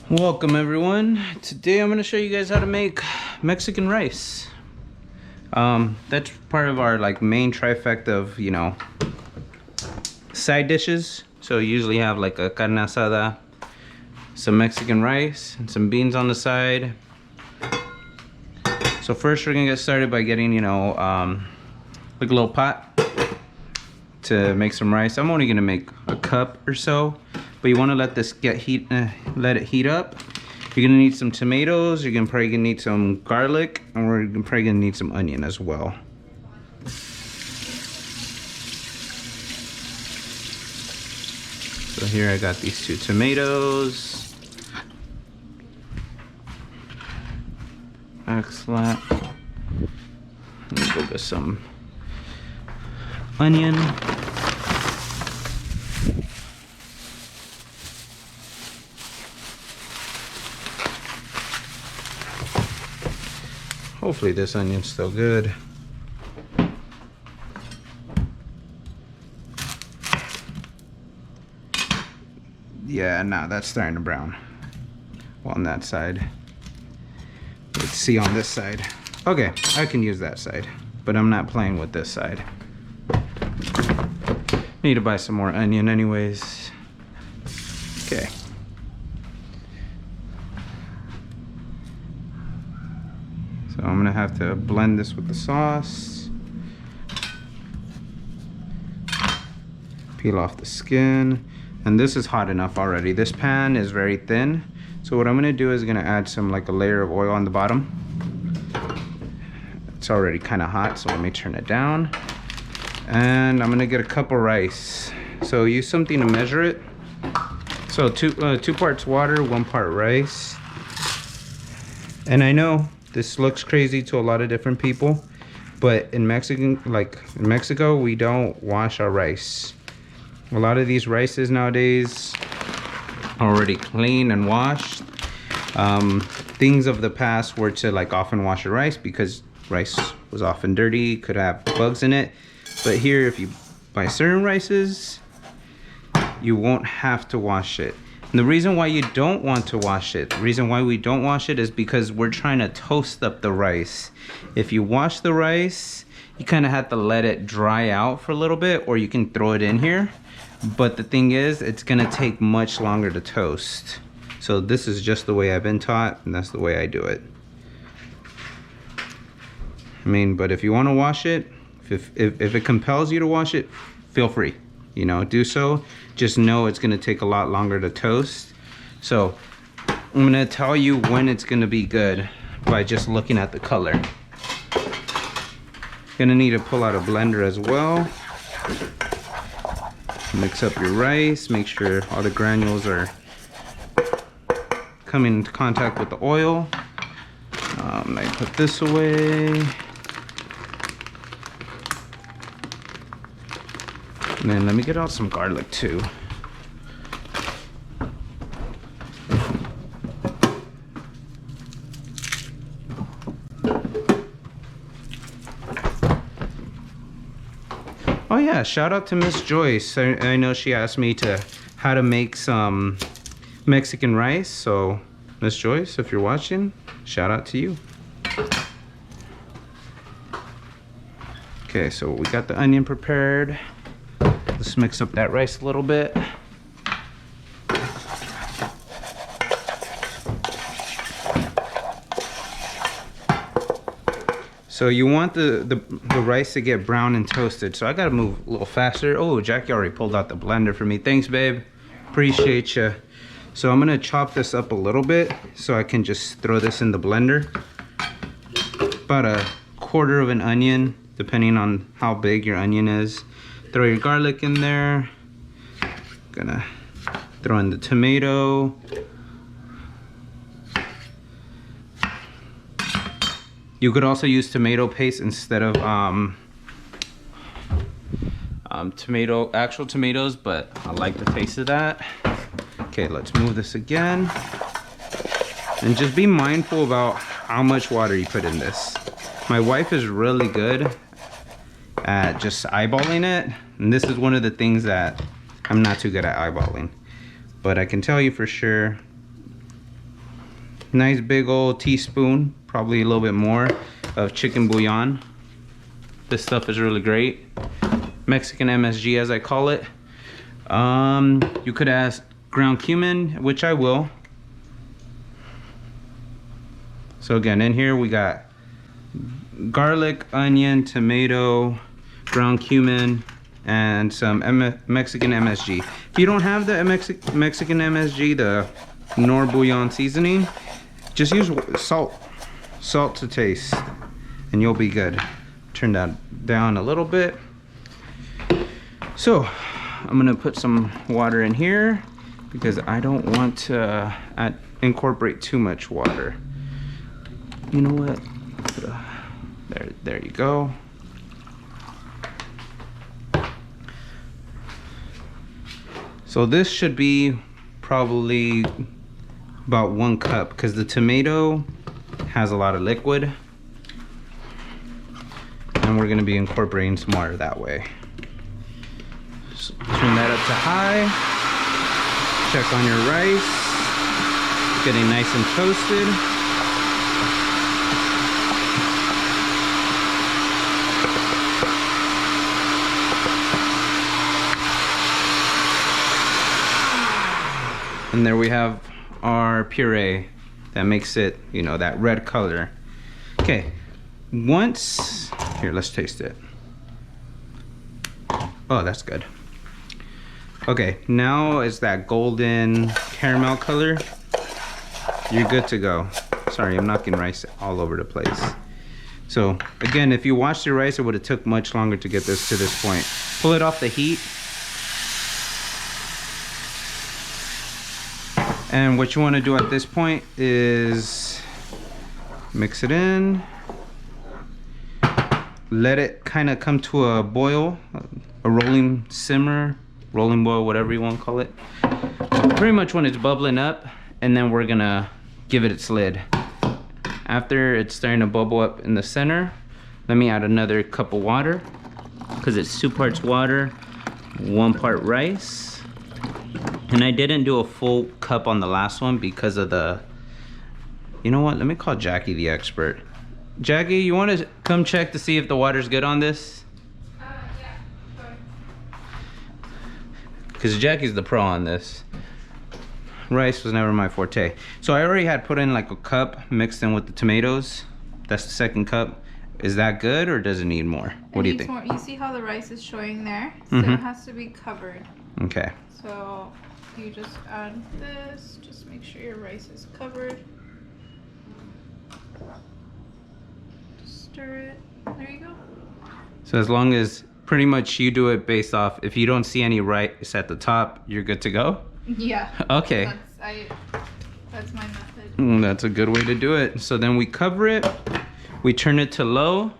Welcome everyone. Today I'm going to show you guys how to make Mexican rice. That's part of our main trifecta of, side dishes. So you usually have like a carne asada, some Mexican rice, and some beans on the side. So first we're going to get started by getting, like a little pot to make some rice. I'm only going to make a cup or so. But you want to let this let it heat up. You're gonna need some tomatoes. You're probably gonna need some garlic, and we're probably gonna need some onion as well. So here I got these 2 tomatoes. Excellent. Let's go get some onion. Hopefully this onion's still good. Yeah, no, that's starting to brown. Well, on that side. Let's see on this side. Okay, I can use that side, but I'm not playing with this side. Need to buy some more onion anyways. Okay. So I'm gonna have to blend this with the sauce. Peel off the skin. And this is hot enough already. This pan is very thin. So what I'm gonna do is gonna add some a layer of oil on the bottom. It's already kind of hot, so let me turn it down. And I'm gonna get a cup of rice. So use something to measure it. So two parts water, 1 part rice. And I know this looks crazy to a lot of different people, but in Mexico, we don't wash our rice. A lot of these rices nowadays are already clean and washed. Things of the past were to often wash your rice because rice was often dirty, could have bugs in it. But here, if you buy certain rices, you won't have to wash it. And the reason why you don't want to wash it, the reason why we don't wash it is because we're trying to toast up the rice. If you wash the rice, you kind of have to let it dry out for a little bit, or you can throw it in here. But the thing is, it's gonna take much longer to toast. So this is just the way I've been taught, and that's the way I do it. I mean, but if you want to wash it, if it compels you to wash it, feel free. Do so. Just know it's gonna take a lot longer to toast. So I'm gonna tell you when it's gonna be good by just looking at the color. Gonna need to pull out a blender as well. Mix up your rice, make sure all the granules are coming into contact with the oil. I put this away. And then let me get out some garlic too. Oh yeah, shout out to Miss Joyce. I know she asked me how to make some Mexican rice. So Miss Joyce, if you're watching, shout out to you. Okay, so we got the onion prepared. Let's mix up that rice a little bit. So you want the rice to get brown and toasted. So I gotta move a little faster. Oh, Jackie already pulled out the blender for me. Thanks, babe. Appreciate you. So I'm gonna chop this up a little bit so I can just throw this in the blender. About 1/4 of an onion, depending on how big your onion is. Throw your garlic in there. Gonna throw in the tomato. You could also use tomato paste instead of actual tomatoes, but I like the taste of that. Okay, let's move this again. And just be mindful about how much water you put in this. My wife is really good at just eyeballing it, and this is one of the things that I'm not too good at eyeballing. But I can tell you for sure, Nice big old teaspoon, probably a little bit more, of chicken bouillon. This stuff is really great. Mexican MSG, as I call it. You could add ground cumin, which I will. So again, in here we got garlic, onion, tomato, ground cumin, and some Mexican MSG. If you don't have the Mexican MSG, the nor bouillon seasoning, just use salt to taste, and you'll be good. Turn that down a little bit. So I'm gonna put some water in here because I don't want to incorporate too much water. You know what? There you go. So this should be probably about 1 cup because the tomato has a lot of liquid, and we're going to be incorporating some water that way. So turn that up to high. Check on your rice. It's getting nice and toasted. And there we have our puree that makes it, you know, that red color. Okay, once, here, let's taste it. Oh, that's good. Okay, now it's that golden caramel color. You're good to go. Sorry, I'm knocking rice all over the place. So again, if you watch the rice, it would have took much longer to get this to this point. Pull it off the heat. And what you want to do at this point is mix it in, let it kind of come to a boil, a rolling simmer, rolling boil, whatever you want to call it. Pretty much when it's bubbling up, and then we're gonna give it its lid. After it's starting to bubble up in the center, let me add another cup of water because it's 2 parts water, 1 part rice. And I didn't do a full cup on the last one because of the, you know what, let me call Jackie the expert. Jackie, you want to come check to see if the water's good on this? Yeah, sure. Because Jackie's the pro on this. Rice was never my forte. So I already had put in like a cup mixed in with the tomatoes. That's the 2nd cup. Is that good or does it need more? What do you think? More. You see how the rice is showing there? So it has to be covered. Okay. So you just add this, just make sure your rice is covered. Just stir it. There you go. So as long as pretty much you do it based off, if you don't see any rice at the top, you're good to go? Yeah. Okay. That's my method. That's a good way to do it. So then we cover it, we turn it to low,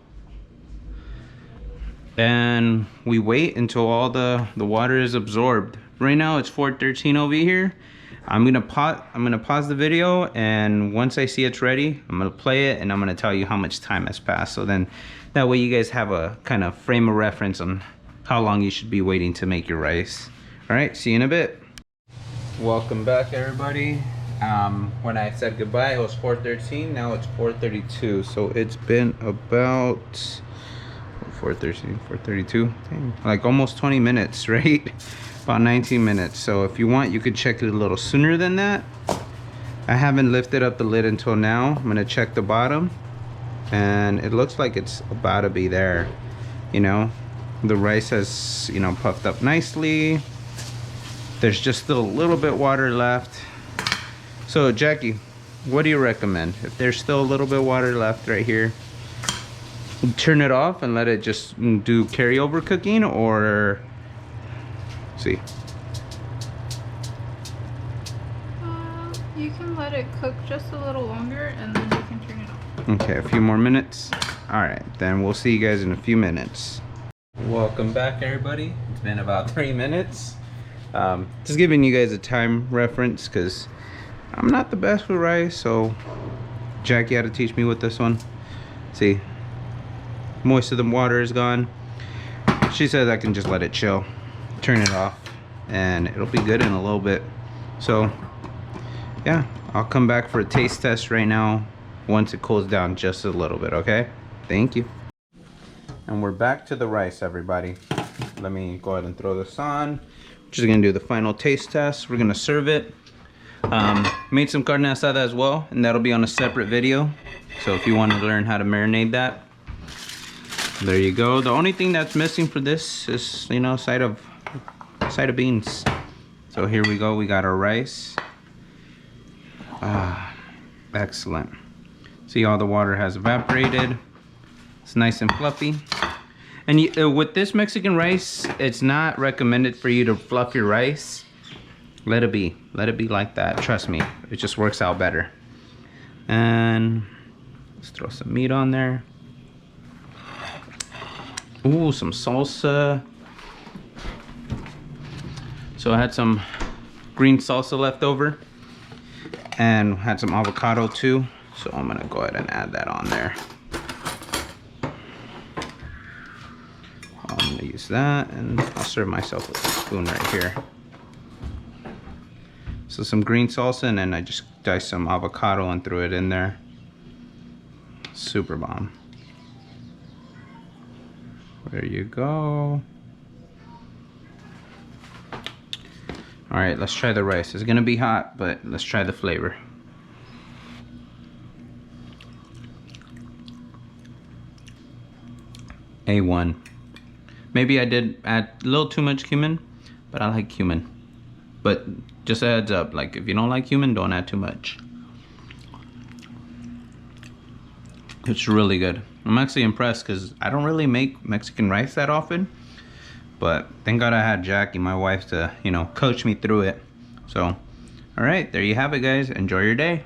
and we wait until all the water is absorbed. Right now it's 4:13 over here. I'm gonna pause the video, and once I see it's ready, I'm gonna play it and I'm gonna tell you how much time has passed. So then that way you guys have a kind of frame of reference on how long you should be waiting to make your rice. All right, see you in a bit. Welcome back, everybody. When I said goodbye, it was 4:13. Now it's 4:32. So it's been about 4:13, 4:32, like almost 20 minutes, right? About 19 minutes. So if you want, you could check it a little sooner than that. I haven't lifted up the lid until now. I'm gonna check the bottom, and it looks like it's about to be there. You know, the rice has, you know, puffed up nicely. There's just still a little bit water left. So Jackie, what do you recommend? If there's still a little bit of water left right here, turn it off and let it just do carryover cooking, or see? You can let it cook just a little longer and then you can turn it off. Okay, a few more minutes. All right, then we'll see you guys in a few minutes. Welcome back, everybody. It's been about 3 minutes. Just giving you guys a time reference because I'm not the best with rice, so Jackie had to teach me with this one. See, most of the water is gone. She says I can just let it chill, turn it off, and it'll be good in a little bit. So yeah, I'll come back for a taste test right now once it cools down just a little bit, okay? Thank you. And we're back to the rice, everybody. Let me go ahead and throw this on. Just gonna do the final taste test. We're gonna serve it. Made some carne asada as well, and that'll be on a separate video. So if you want to learn how to marinate that, there you go. The only thing that's missing for this is, you know, side of beans. So here we go. We got our rice. Excellent. See, all the water has evaporated. It's nice and fluffy. And with this Mexican rice, it's not recommended for you to fluff your rice. Let it be like that. Trust me, it just works out better. And let's throw some meat on there. Ooh, some salsa. So I had some green salsa left over and had some avocado too. So I'm gonna go ahead and add that on there. I'm gonna use that, and I'll serve myself with a spoon right here. So some green salsa, and then I just diced some avocado and threw it in there. Super bomb. There you go. All right, let's try the rice. It's gonna be hot, but let's try the flavor. A1. Maybe I did add a little too much cumin, but I like cumin. But just a heads up, like if you don't like cumin, don't add too much. It's really good. I'm actually impressed because I don't really make Mexican rice that often. But thank God I had Jackie, my wife, to, you know, coach me through it. So, all right, there you have it, guys. Enjoy your day.